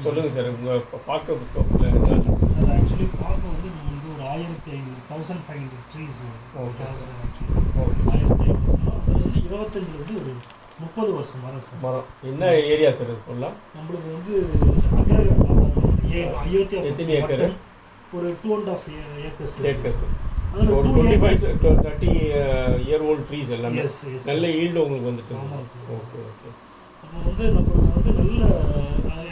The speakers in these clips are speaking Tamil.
சொல்லுங்கள் சார். உங்கள் பார்க்க புத்தகத்தில் சார் ஆக்சுவலி பார்க்க வந்து நம்ம வந்து ஒரு 1500 ட்ரீஸ் ஓகே சார். ஆக்சுவலி 1500 அதில் வந்து 25லேருந்து ஒரு 30 வருஷம் மரம் சார். மரம் என்ன ஏரியா சார் இது ஃபுல்லாக? நம்மளுக்கு வந்து அக்ரஹாரம் அயோத்தியா எத்தனை ஏக்கர்? ஒரு 2.5 ஏக்கர்ஸ். அதில் ஒரு 25-30 இயர் ஓல்டு ட்ரீஸ் எல்லாமே நல்ல ஈல்டு உங்களுக்கு வந்துட்டு. ஆமாம் சார். Okay okay. அப்போ வந்து நம்மளுக்கு வந்து நல்ல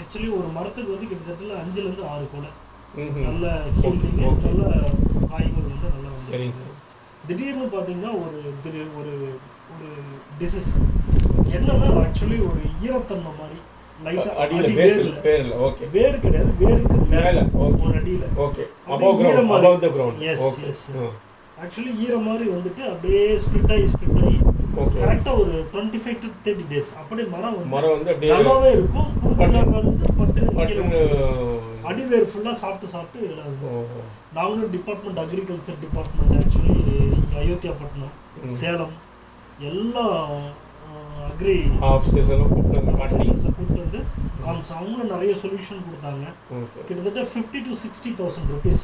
ஆக்சுவலி ஒரு மரத்துக்கு வந்து கிட்டத்தட்ட 5லேருந்து 6 கூட நல்ல ஹீல்டிங் நல்ல காய்கள் வந்து நல்லா வந்து. சரிங்க சார். திடீர்னு பார்த்தீங்கன்னா ஒரு ஒரு டிசீஸ் என்னன்னா ஆக்சுவலி ஒரு ஈரத்தன்மை மாதிரி லைட்டாக அடியில் பேரில். ஓகே. வேர் கிடையாது, வேருக்கு மேலே ஒரு அடியில். Okay. above the ground. Yes. Actually ஈரம் மாதிரி வந்துட்டு அப்படியே ஸ்ப்ளிட் ஆகி கரெக்டாக ஒரு 25 to 30 days அப்படியே மரம் வந்து அப்படியே நல்லாவே இருக்கும். பட்டு அடிவேர் ஃபுல்லாக சாப்பிட்டு நாங்களும் டிபார்ட்மெண்ட் அக்ரிகல்ச்சர் டிபார்ட்மெண்ட் ஆக்சுவலி இங்கே அயோத்தியாப்பட்டினம், சேலம் எல்லாம் அக்ரி ஆஃபீஸர்ஸ் எல்லாம் கூப்பிட்டு வந்து காமிச்சு அவங்களும் நிறைய சொல்யூஷன் கொடுத்தாங்க. கிட்டத்தட்ட 50,000 to 60,000 rupees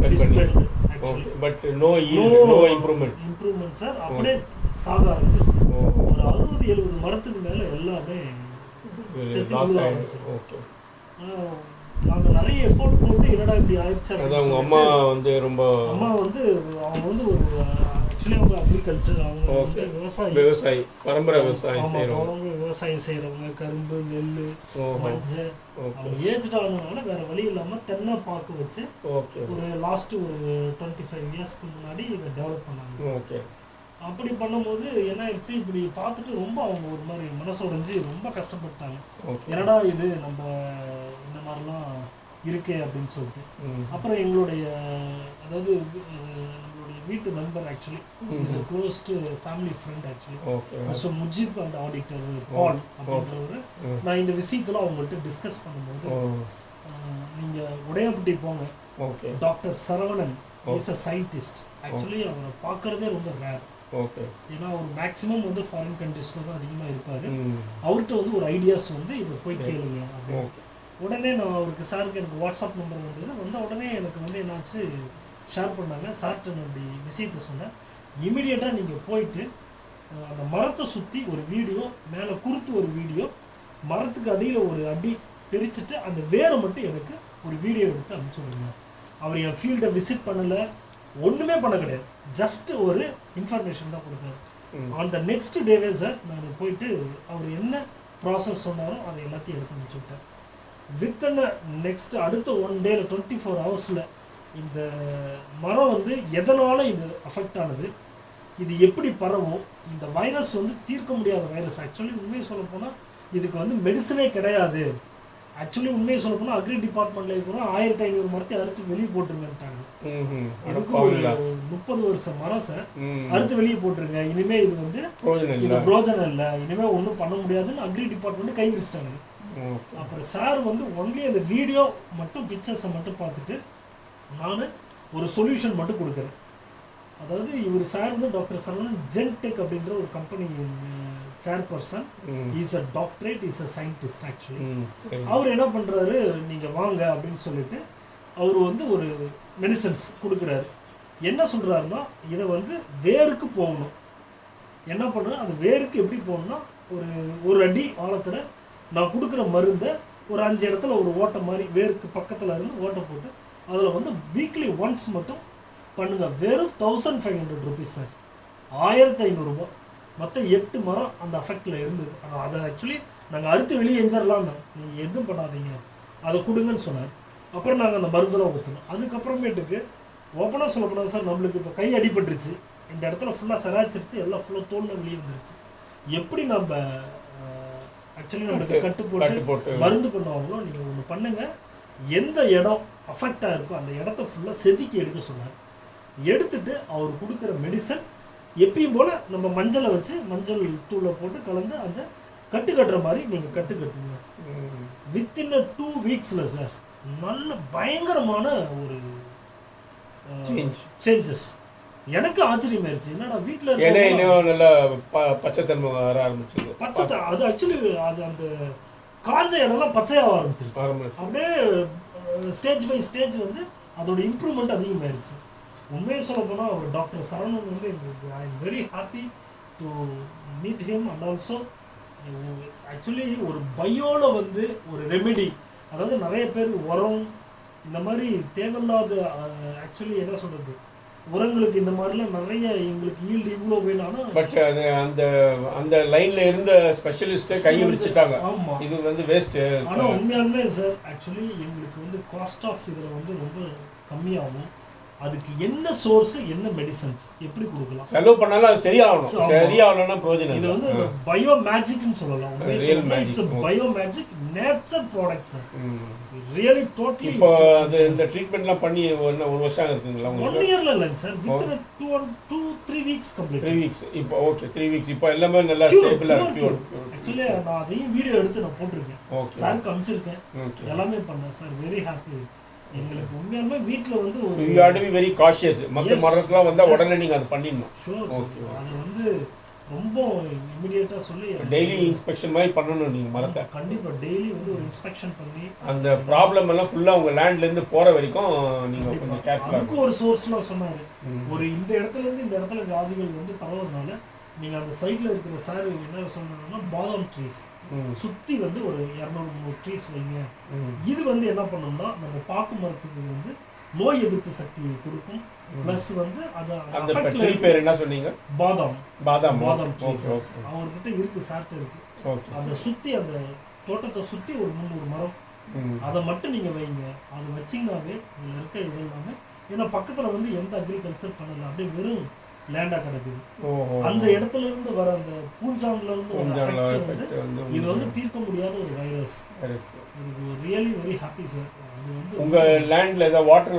actually. But no improvement sir. அப்படியே சாக ஆரம்பிச்சிருச்சு. ஒரு 60-70 மரத்துக்கு மேலே எல்லாமே செத்து ஆரம்பிச்சிருச்சு. ஓகே. நாங்கள் நிறைய எஃபோர்ட் போட்டு என்னடா இப்படி ஆயிடுச்சு. அவங்க அம்மா வந்து அவங்க வந்து ஒரு ஆக்சுவலி அவங்க அக்ரிகல்ச்சர், அவங்க வந்து விவசாயி பரம்பரை விவசாயம் செய்கிறவங்க. அவங்க விவசாயம் செய்கிறவங்க, கரும்பு, நெல், மஞ்சள். அவங்க ஏஜ்ட் ஆனதுனால வேற வழி இல்லாமல் தென்னை பார்க்க வச்சு ஒரு லாஸ்ட் ஒரு 25 இயர்ஸ்க்கு முன்னாடி இதை டெவலப் பண்ணாங்க. ஓகே. அப்படி பண்ணும்போது என்ன ஆயிடுச்சு, இப்படி பார்த்துட்டு ரொம்ப அவங்க ஒரு மாதிரி மனசோடைஞ்சு ரொம்ப கஷ்டப்பட்டாங்க. என்னடா இது நம்ம இந்த மாதிரிலாம் இருக்கே அப்படின்னு சொல்லிட்டு. அப்புறம் எங்களுடைய அதாவது நம்மளுடைய வீட்டு நண்பர் actually is a close family friend actually mister Mujib and auditor Paul அப்படின்றவர். நான் இந்த விஷயத்துல அவங்கள்ட்ட டிஸ்கஸ் பண்ணும்போது நீங்கள் உடையாப்பட்டி போங்க, doctor Saravanan is a scientist. Actually அவரை பார்க்கறதே ரொம்ப ரேர். ஏன்னா ஒரு மேக்ஸிமம் வந்து ஃபாரின் கண்ட்ரீஸ்ல தான் அதிகமாக இருப்பார். அவர்கிட்ட வந்து ஒரு ஐடியாஸ் வந்து இதை போய் கேளுங்க அப்படின்னு. உடனே நான் அவருக்கு சாருக்கு எனக்கு வாட்ஸ்அப் நம்பர் வந்த உடனே எனக்கு வந்து என்னாச்சு ஷேர் பண்ணாங்க. சார்கிட்ட நான் அப்படி விஷயத்தை சொன்னேன். இமீடியட்டாக நீங்கள் போயிட்டு அந்த மரத்தை சுற்றி ஒரு வீடியோ, மேலே குறுத்து ஒரு வீடியோ, மரத்துக்கு அடியில் ஒரு அடி பிரிச்சுட்டு அந்த வேரை மட்டும் எனக்கு ஒரு வீடியோ எடுத்து அனுப்பிச்சுடுங்க. அவர் என் ஃபீல்டை விசிட் பண்ணலை, ஒன்றுமே பண்ண கிடையாது, ஜஸ்ட் ஒரு இன்ஃபர்மேஷன் தான் கொடுத்தாரு. ஆன் த நெக்ஸ்ட் டேவே சார் நான் போயிட்டு அவர் என்ன ப்ராசஸ் சொன்னாரோ அதை எல்லாத்தையும் எடுத்து அனுப்பிச்சுட்டேன். வித்தின் நெக்ஸ்ட் அடுத்த 1 day 24 hours இந்த மரம் வந்து எதனால் இது அஃபெக்ட் ஆனது, இது எப்படி பரவும், இந்த வைரஸ் வந்து தீர்க்க முடியாத வைரஸ். ஆக்சுவலி உண்மையை சொல்ல போனால் இதுக்கு வந்து மெடிசனே கிடையாது. ஆக்சுவலி உண்மையை சொல்ல போனால் அக்ரி டிபார்ட்மெண்ட்ல இருக்கிறோம் 1500 மரத்தை அறுத்து வெளியே போட்டுருங்கட்டாங்க. இதுக்கு ஒரு 30 வருஷம் மரம் சார், அறுத்து வெளியே போட்டுருங்க, இனிமே இது வந்து இது பிரோஜனம் இல்லை, இனிமே ஒன்றும் பண்ண முடியாதுன்னு அக்ரி டிபார்ட்மெண்ட் கை விரிச்சிட்டாங்க. அப்புறம் சார் வந்து ஒன்லி அந்த வீடியோ மட்டும் பிக்சர்ஸை மட்டும் பார்த்துட்டு நான் ஒரு சொல்யூஷன் மட்டும் கொடுக்குறேன். அதாவது இவர் சார் வந்து டாக்டர் சரவணன் ஜென்டெக் அப்படின்ற ஒரு company chairperson, is a doctorate, is a scientist actually. அவர் என்ன பண்ணுறாரு, நீங்கள் வாங்க அப்படின்னு சொல்லிட்டு அவர் வந்து ஒரு மெடிசன்ஸ் கொடுக்குறாரு. என்ன சொல்கிறாருன்னா இதை வந்து வேருக்கு போகணும். என்ன பண்ணுறேன், அது வேருக்கு எப்படி போகணும்னா ஒரு அடி ஆழத்தில் நான் கொடுக்குற மருந்தை ஒரு 5 இடத்துல ஒரு ஓட்டை மாதிரி வேருக்கு பக்கத்தில் இருந்து ஓட்டை போட்டு அதில் வந்து வீக்லி ஒன்ஸ் மட்டும் பண்ணுங்கள். வெறும் 1500 rupees சார், 1500 ரூபா. மற்ற 8 மரம் அந்த அஃபெக்டில் இருந்தது. ஆனால் அதை ஆக்சுவலி நாங்கள் அறுத்து வெளியே எஞ்சிடலாம் தான், நீங்கள் எதுவும் பண்ணாதீங்க, அதை கொடுங்கன்னு சொன்னார். அப்புறம் நாங்கள் அந்த மருந்தெல்லாம் ஊற்றணும். அதுக்கப்புறமேட்டுக்கு ஓப்பனாக சொல்ல போனால் சார், நம்மளுக்கு இப்போ கை அடிபட்டுருச்சு, இந்த இடத்துல ஃபுல்லாக சராச்சிருச்சு, எல்லாம் ஃபுல்லாக தோலில் வெளியே வந்துருச்சு. எப்படி நம்ம ஆக்சுவலி நம்மளுக்கு கட்டு போட்டு மருந்து பண்ணுவாங்களோ, நீங்கள் ஒன்று பண்ணுங்கள், எந்த இடம் அஃபெக்டாக இருக்கோ அந்த இடத்த ஃபுல்லாக செதுக்கி எடுக்க சொன்னார். எடுத்துட்டு அவர் கொடுக்குற மெடிசன் எப்பயும் போல் நம்ம மஞ்சளை வச்சு மஞ்சள் தூளை போட்டு கலந்து அந்த கட்டு கட்டுற மாதிரி நீங்கள் கட்டு கட்டுங்க. வித்தின் 2 weeks சார் நல்ல பயங்கரமான ஒரு சேஞ்சஸ். எனக்கு ஆச்சரியமாயிருச்சு, என்னடா வீட்டில் நல்லா பச்சைத்தன்மை வர ஆரம்பிச்சது. அது ஆக்சுவலி அது அந்த காஞ்ச இடம்லாம் பச்சையாக ஆரம்பிச்சிருச்சு. அப்படியே ஸ்டேஜ் பை ஸ்டேஜ் வந்து அதோட இம்ப்ரூவ்மெண்ட் அதிகமாயிருச்சு. உண்மையை சொல்ல போனால் அவர் டாக்டர் சரவணன் வந்து I am very happy to meet him. And also actually ஒரு பயோவில் வந்து ஒரு ரெமெடி, அதாவது நிறைய பேர் உரம் இந்த மாதிரி தேவையில்லாத ஆக்சுவலி என்ன சொல்கிறது, உரங்களுக்கு இந்த மாதிரிலாம் நிறைய எங்களுக்கு ஈல்டு இவ்வளோ வேணும். பட் அது அந்த அந்த லைன்ல இருந்த ஸ்பெஷலிஸ்ட்டை கை விரிச்சிட்டாங்க. ஆமாம், இது வந்து வேஸ்ட். ஆனால் உண்மையாலுமே சார் ஆக்சுவலி எங்களுக்கு வந்து காஸ்ட் ஆஃப் இதில் வந்து ரொம்ப கம்மியாகும். அதுக்கு என்ன சோர்ஸ், என்ன மெடிசன்ஸ் எப்படி கொடுக்கலாம், செலவு பண்ணாலும் அது சரியாகணும். சரியாகலன்னா பிரயோஜனம். இது வந்து பயோ மேஜிக்னு சொல்லலாம். It's bio magic nature product sir. Really totally. இப்போ அது இந்த ட்ரீட்மெண்ட்லாம் பண்ணி ஒரு வருஷம் இருக்குங்களா உங்களுக்கு? 1 இயர்ல இல்லைங்க sir, within 2-3 weeks complete. 3 weeks. இப்போ ஓகே 3 வீக்ஸ். இப்போ எல்லாமே நல்லா ஸ்டேபிளா இருக்கு. ஆக்சுவலி நான் அதையும் வீடியோ எடுத்து நான் போட்டிருக்கேன். ஓகே சாருக்கு அனுப்பிச்சிருக்கேன். எல்லாமே பண்ணேன் சார். Very happy. எங்களுக்கு உண்மையாலுமே வீட்டில் வந்து ஒரு you have to be very cautious. மற்ற மரத்துலாம் வந்தால் உடனே நீங்கள் அதை பண்ணிடணும். ஓகே, அது வந்து ரொம்ப இமிடியேட்டாக சொல்லி டெய்லி இன்ஸ்பெக்ஷன் மாதிரி பண்ணணும் நீங்கள் மரத்தை. கண்டிப்பாக டெய்லி வந்து ஒரு இன்ஸ்பெக்ஷன் பண்ணி அந்த ப்ராப்ளம் எல்லாம் ஃபுல்லாக உங்கள் லேண்ட்லேருந்து போகிற வரைக்கும் நீங்கள் கொஞ்சம் கேர்ஃபுல்லாக. அதுக்கு ஒரு சோர்ஸ்லாம் சொன்னார். ஒரு இந்த இடத்துலேருந்து இந்த இடத்துல வியாதிகள் வந்து பரவுறதுனால நீங்கள் அந்த சைடில் இருக்கிற சார் என்ன சொன்னாங்கன்னா பாதாம் ட்ரீஸ் சுற்றி வந்து ஒரு 200-300 ட்ரீஸ் வைங்க. இது வந்து என்ன பண்ணணும்னா நம்ம பாக்கு மரத்துக்கு வந்து நோய் எதிர்ப்பு சக்தியை கொடுக்கும். ப்ளஸ் வந்து அந்த ட்ரீ பேர் என்ன சொன்னீங்க? பாதாம். பாதாம் ட்ரீஸ் அவர்கிட்ட இருக்கு, சார்ட்ட இருக்கு. அந்த சுற்றி அந்த தோட்டத்தை சுற்றி ஒரு 300 மரம், அதை மட்டும் நீங்கள் வைங்க. அதை வச்சிங்கனாவே அதில் இருக்க இது எல்லாமே, ஏன்னா பக்கத்தில் வந்து எந்த அக்ரிகல்ச்சர் பண்ணலாம், அப்படியே வெறும் லேண்டா கிடக்குது. அந்த இடத்துல இருந்து வர அந்த பூஞ்சான்ல இருந்து இது வந்து தீர்க்க முடியாத ஒரு வைரஸ். இது ரியலி வெரி ஹாப்பி சார். அது வந்து உங்க லேண்ட்ல ஏதாவது வாட்டர்